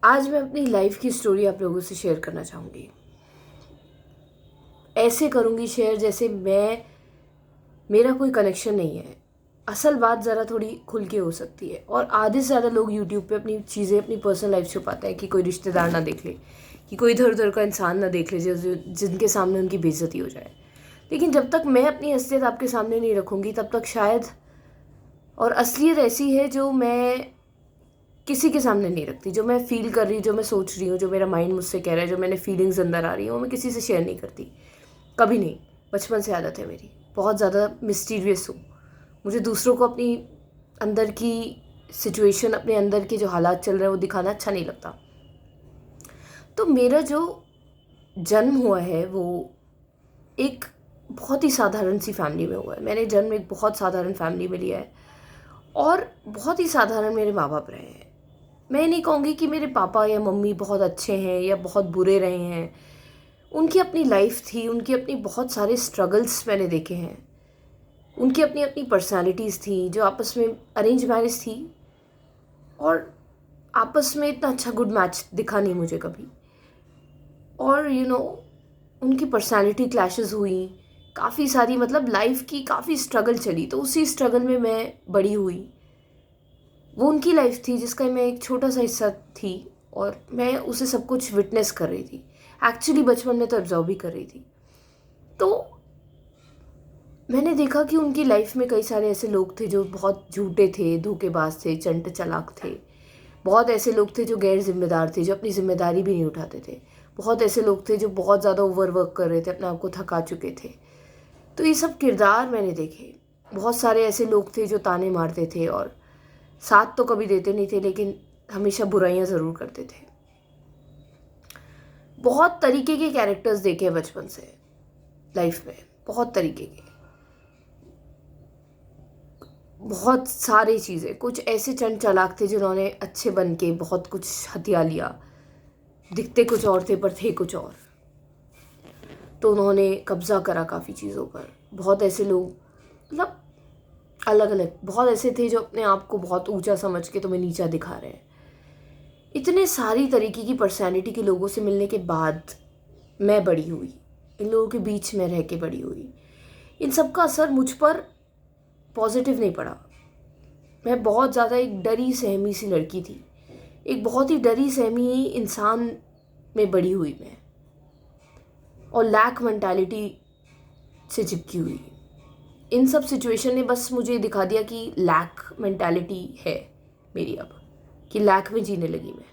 आज मैं अपनी लाइफ की स्टोरी आप लोगों से शेयर करना चाहूँगी। ऐसे करूँगी शेयर जैसे मेरा कोई कनेक्शन नहीं है। असल बात ज़रा थोड़ी खुल के हो सकती है और आधे से ज़्यादा लोग यूट्यूब पे अपनी चीज़ें, अपनी पर्सनल लाइफ छुपाते हैं कि कोई रिश्तेदार ना देख ले, कि कोई इधर उधर का इंसान ना देख ले जिनके सामने उनकी बेइज्जती हो जाए। लेकिन जब तक मैं अपनी असलियत आपके सामने नहीं रखूँगी तब तक शायद, और असलियत ऐसी है जो मैं किसी के सामने नहीं रखती, जो मैं फ़ील कर रही हूँ, जो मैं सोच रही हूँ, जो मेरा माइंड मुझसे कह रहा है, जो मैंने फीलिंग्स अंदर आ रही हैं, वो मैं किसी से शेयर नहीं करती, कभी नहीं। बचपन से आदत है मेरी, बहुत ज़्यादा मिस्टीरियस हूँ। मुझे दूसरों को अपनी अंदर की सिचुएशन, अपने अंदर के जो हालात चल रहे हैं वो दिखाना अच्छा नहीं लगता। तो मेरा जो जन्म हुआ है वो एक बहुत ही साधारण सी फैमिली में हुआ है। मैंने जन्म एक बहुत साधारण फैमिली में लिया है और बहुत ही साधारण मेरे माँ बाप रहे हैं। मैं नहीं कहूँगी कि मेरे पापा या मम्मी बहुत अच्छे हैं या बहुत बुरे रहे हैं। उनकी अपनी लाइफ थी, उनकी अपनी बहुत सारे स्ट्रगल्स मैंने देखे हैं। उनकी अपनी अपनी पर्सनालिटीज़ थी जो आपस में अरेंज मैरिज थी और आपस में इतना अच्छा गुड मैच दिखा नहीं मुझे कभी। और उनकी पर्सनालिटी क्लैशेस हुई काफ़ी सारी, मतलब लाइफ की काफ़ी स्ट्रगल चली, तो उसी स्ट्रगल में मैं बड़ी हुई। वो उनकी लाइफ थी जिसका मैं एक छोटा सा हिस्सा थी और मैं उसे सब कुछ विटनेस कर रही थी। एक्चुअली बचपन में तो ऑब्जर्व भी कर रही थी। तो मैंने देखा कि उनकी लाइफ में कई सारे ऐसे लोग थे जो बहुत झूठे थे, धोखेबाज थे, चंट चालाक थे। बहुत ऐसे लोग थे जो गैर जिम्मेदार थे, जो अपनी जिम्मेदारी भी नहीं उठाते थे। बहुत ऐसे लोग थे जो बहुत ज़्यादा ओवरवर्क कर रहे थे, अपने आप को थका चुके थे। तो ये सब किरदार मैंने देखे। बहुत सारे ऐसे लोग थे जो ताने मारते थे और साथ तो कभी देते नहीं थे, लेकिन हमेशा बुराइयां ज़रूर करते थे। बहुत तरीके के कैरेक्टर्स देखे बचपन से लाइफ में, बहुत तरीके के, बहुत सारी चीज़ें। कुछ ऐसे चंड चालाक थे जिन्होंने अच्छे बन के बहुत कुछ हथिया लिया, दिखते कुछ और थे पर थे कुछ और, तो उन्होंने कब्जा करा काफ़ी चीज़ों पर। बहुत ऐसे लोग, मतलब अलग अलग, बहुत ऐसे थे जो अपने आप को बहुत ऊंचा समझ के तुम्हें नीचा दिखा रहे हैं। इतने सारी तरीके की पर्सनैलिटी के लोगों से मिलने के बाद मैं बड़ी हुई, इन लोगों के बीच में रह के बड़ी हुई। इन सब का असर मुझ पर पॉजिटिव नहीं पड़ा। मैं बहुत ज़्यादा एक डरी सहमी सी लड़की थी, एक बहुत ही डरी सहमी इंसान में बड़ी हुई मैं, और लैक मेंटालिटी से चिपकी हुई। इन सब सिचुएशन ने बस मुझे दिखा दिया कि लैक मेंटालिटी है मेरी अब, कि लैक में जीने लगी मैं।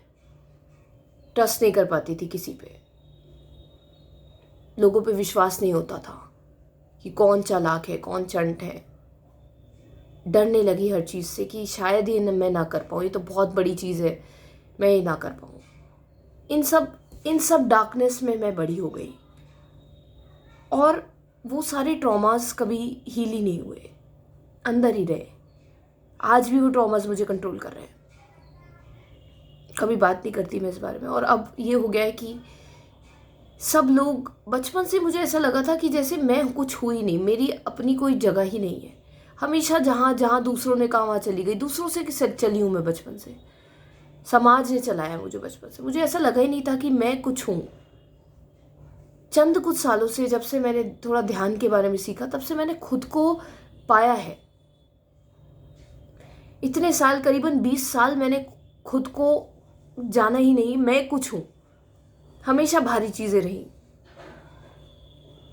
ट्रस्ट नहीं कर पाती थी किसी पे, लोगों पे विश्वास नहीं होता था कि कौन चालाक है, कौन चंट है। डरने लगी हर चीज़ से कि शायद ये मैं ना कर पाऊँ, ये तो बहुत बड़ी चीज़ है, मैं ये ना कर पाऊँ। इन सब डार्कनेस में मैं बड़ी हो गई और वो सारे ट्रॉमास कभी हील ही नहीं हुए, अंदर ही रहे। आज भी वो ट्रॉमास मुझे कंट्रोल कर रहे हैं। कभी बात नहीं करती मैं इस बारे में। और अब ये हो गया है कि सब लोग, बचपन से मुझे ऐसा लगा था कि जैसे मैं कुछ हुई नहीं, मेरी अपनी कोई जगह ही नहीं है। हमेशा जहाँ जहाँ दूसरों ने कहा वहाँ चली गई, दूसरों से चली हूँ मैं बचपन से। समाज ने चलाया मुझे बचपन से, मुझे ऐसा लगा ही नहीं था कि मैं कुछ हूँ। चंद कुछ सालों से, जब से मैंने थोड़ा ध्यान के बारे में सीखा, तब से मैंने खुद को पाया है। इतने साल, करीबन 20 साल मैंने खुद को जाना ही नहीं, मैं कुछ हूँ। हमेशा भारी चीज़ें रही।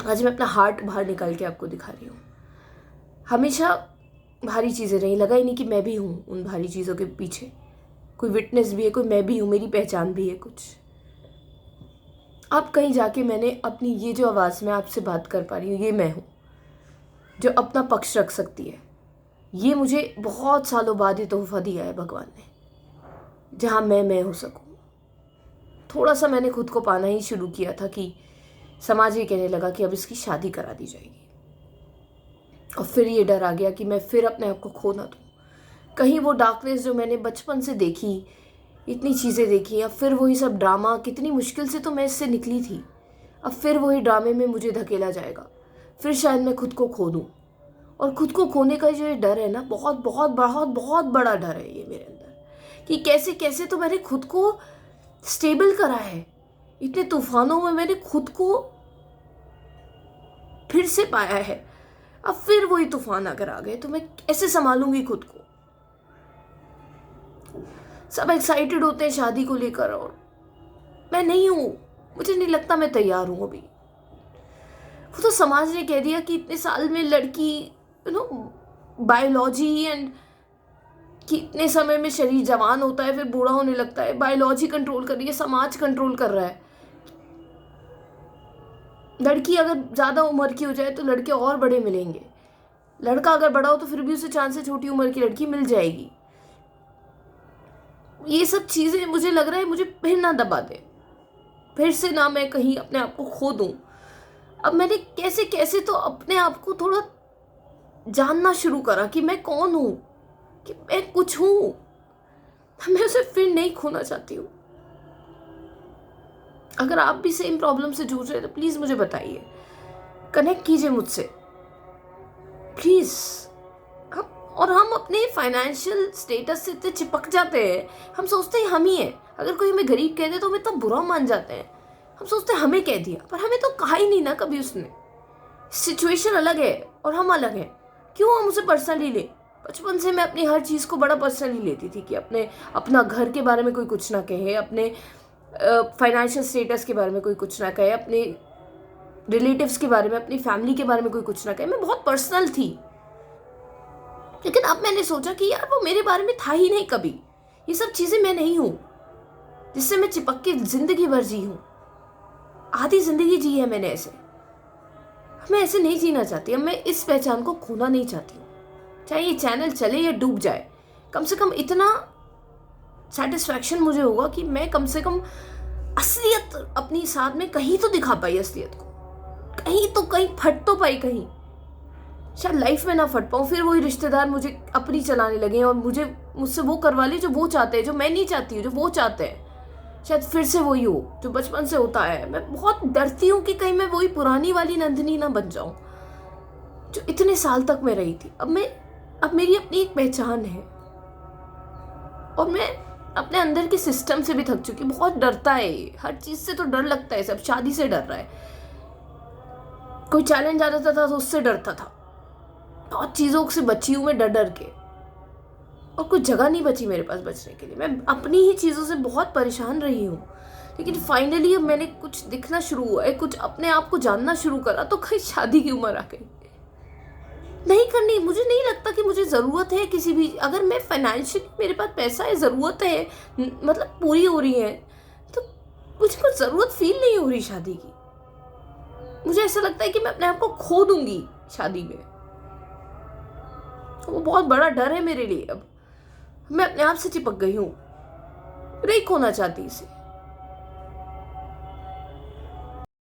आज मैं अपना हार्ट बाहर निकाल के आपको दिखा रही हूँ। हमेशा भारी चीज़ें रही, लगा ही नहीं कि मैं भी हूँ उन भारी चीज़ों के पीछे। कोई विटनेस भी है, कोई मैं भी हूँ, मेरी पहचान भी है कुछ। अब कहीं जाके मैंने अपनी ये जो आवाज़ में आपसे बात कर पा रही हूँ, ये मैं हूँ जो अपना पक्ष रख सकती है। ये मुझे बहुत सालों बाद ये तोहफा दिया है भगवान ने, जहाँ मैं हो सकूँ। थोड़ा सा मैंने खुद को पाना ही शुरू किया था कि समाज ये कहने लगा कि अब इसकी शादी करा दी जाएगी, और फिर ये डर आ गया कि मैं फिर अपने आप को खो ना दूँ। कहीं वो डार्कनेस जो मैंने बचपन से देखी, इतनी चीज़ें देखी, अब फिर वही सब ड्रामा, कितनी मुश्किल से तो मैं इससे निकली थी, अब फिर वही ड्रामे में मुझे धकेला जाएगा। फिर शायद मैं खुद को खो दूँ। और खुद को खोने का जो ये डर है ना, बहुत बहुत बहुत बहुत बड़ा डर है ये मेरे अंदर, कि कैसे कैसे तो मैंने खुद को स्टेबल करा है। इतने तूफानों में मैंने खुद को फिर से पाया है। अब फिर वही तूफान अगर आ गए तो मैं कैसे संभालूंगी खुद को। सब एक्साइटेड होते हैं शादी को लेकर और मैं नहीं हूं। मुझे नहीं लगता मैं तैयार हूं अभी। वो तो समाज ने कह दिया कि इतने साल में लड़की बायोलॉजी एंड कि इतने समय में शरीर जवान होता है फिर बूढ़ा होने लगता है। बायोलॉजी कंट्रोल कर रही है, समाज कंट्रोल कर रहा है। लड़की अगर ज्यादा उम्र की हो जाए तो लड़के और बड़े मिलेंगे। लड़का अगर बड़ा हो तो फिर भी उसे चांस है छोटी उम्र की लड़की मिल जाएगी। ये सब चीजें मुझे लग रहा है मुझे फिर ना दबा दे, फिर से ना मैं कहीं अपने आप को खो दूं। अब मैंने कैसे कैसे तो अपने आप को थोड़ा जानना शुरू करा कि मैं कौन हूं, कि मैं कुछ हूं। मैं उसे फिर नहीं खोना चाहती हूँ। अगर आप भी सेम प्रॉब्लम से जूझ रहे हैं तो प्लीज मुझे बताइए, कनेक्ट कीजिए मुझसे प्लीज। हम अपने फाइनेंशियल स्टेटस से इतने चिपक जाते हैं, हम सोचते हैं हम ही हैं। अगर कोई हमें गरीब कह दे तो हम इतना बुरा मान जाते हैं। हम सोचते हैं हमें कह दिया, पर हमें तो कहा ही नहीं ना कभी उसने। सिचुएशन अलग है और हम अलग हैं। क्यों हम उसे पर्सनली ले। बचपन से मैं अपनी हर चीज़ को बड़ा पर्सनली लेती थी कि अपना घर के बारे में कोई कुछ ना कहे, अपने फाइनेंशियल स्टेटस के बारे में कोई कुछ ना कहे, अपने रिलेटिव्स के बारे में, अपनी फैमिली के बारे में कोई कुछ ना कहे। मैं बहुत पर्सनल थी। लेकिन अब मैंने सोचा कि यार वो मेरे बारे में था ही नहीं कभी। ये सब चीज़ें मैं नहीं हूँ जिससे मैं चिपक के जिंदगी भर जी हूँ। आधी जिंदगी जी है मैंने ऐसे। मैं ऐसे नहीं जीना चाहती। अब मैं इस पहचान को खोना नहीं चाहती हूँ। चाहे ये चैनल चले या डूब जाए, कम से कम इतना सेटिस्फैक्शन मुझे होगा कि मैं कम से कम असलियत अपनी साथ में कहीं तो दिखा पाई। असलियत को कहीं फट तो पाई। कहीं शायद लाइफ में ना फट पाऊँ, फिर वही रिश्तेदार मुझे अपनी चलाने लगे और मुझसे वो करवा ले जो वो चाहते हैं, जो मैं नहीं चाहती हूँ, जो वो चाहते हैं। शायद फिर से वही हो जो बचपन से होता है। मैं बहुत डरती हूँ कि कहीं मैं वही पुरानी वाली नंदिनी ना बन जाऊं जो इतने साल तक मैं रही थी। अब मेरी अपनी एक पहचान है और मैं अपने अंदर के सिस्टम से भी थक चुकी। बहुत डरता है ये, हर चीज से तो डर लगता है। सब शादी से डर रहा है, कोई चैलेंज आ जाता था तो उससे डरता था। बहुत चीजों से बची हूं मैं डर डर के, और कोई जगह नहीं बची मेरे पास बचने के लिए। मैं अपनी ही चीज़ों से बहुत परेशान रही हूँ। लेकिन फाइनली अब मैंने कुछ दिखना शुरू हुआ है, कुछ अपने आप को जानना शुरू करा तो कहीं शादी की उम्र आ गई। नहीं करनी। मुझे नहीं लगता कि मुझे ज़रूरत है किसी भी। अगर मैं फाइनेंशियली मेरे पास पैसा है, ज़रूरत है, मतलब पूरी हो रही है, तो मुझे कुछ ज़रूरत फील नहीं हो रही शादी की। मुझे ऐसा लगता है कि मैं अपने आप को खो दूंगी शादी में। वो बहुत बड़ा डर है मेरे लिए। अब मैं अपने आप से चिपक गई हूँ, नहीं खोना चाहती इसे।